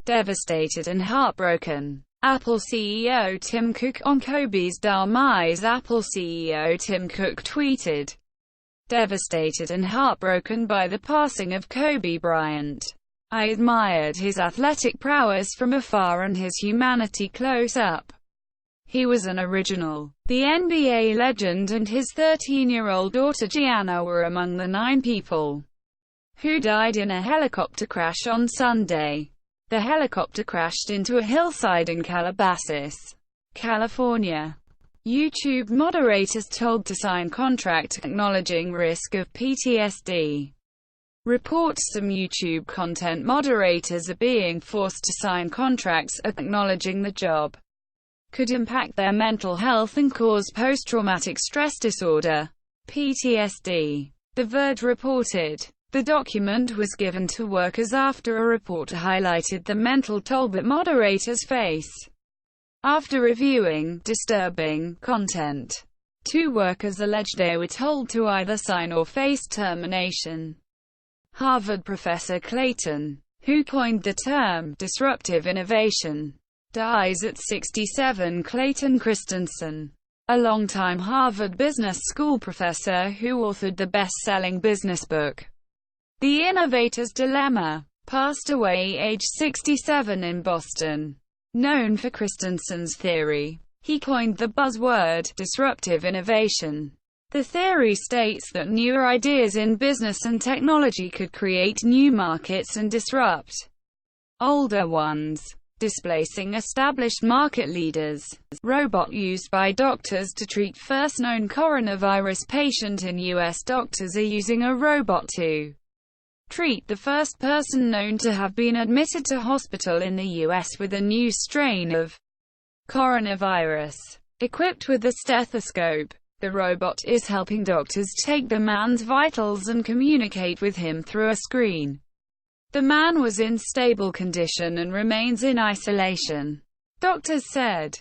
devastated and heartbroken. Apple CEO Tim Cook on Kobe's demise. Apple CEO Tim Cook tweeted, "Devastated and heartbroken by the passing of Kobe Bryant. I admired his athletic prowess from afar and his humanity close up. He was an original." The NBA legend and his 13-year-old daughter Gianna were among the 9 people who died in a helicopter crash on Sunday. The helicopter crashed into a hillside in Calabasas, California. YouTube moderators told to sign contract acknowledging risk of PTSD. Reports some YouTube content moderators are being forced to sign contracts acknowledging the job could impact their mental health and cause post-traumatic stress disorder, PTSD. The Verge reported. The document was given to workers after a report highlighted the mental toll that moderators face after reviewing disturbing content. 2 workers alleged they were told to either sign or face termination. Harvard professor Clayton, who coined the term disruptive innovation, dies at 67. Clayton Christensen, a longtime Harvard Business School professor who authored the best-selling business book, The Innovator's Dilemma, passed away aged 67 in Boston. Known for Christensen's theory, he coined the buzzword disruptive innovation. The theory states that newer ideas in business and technology could create new markets and disrupt older ones, displacing established market leaders. Robot used by doctors to treat first known coronavirus patient in U.S. Doctors are using a robot to treat the first person known to have been admitted to hospital in the U.S. with a new strain of coronavirus. Equipped with a stethoscope, the robot is helping doctors take the man's vitals and communicate with him through a screen. The man was in stable condition and remains in isolation, doctors said.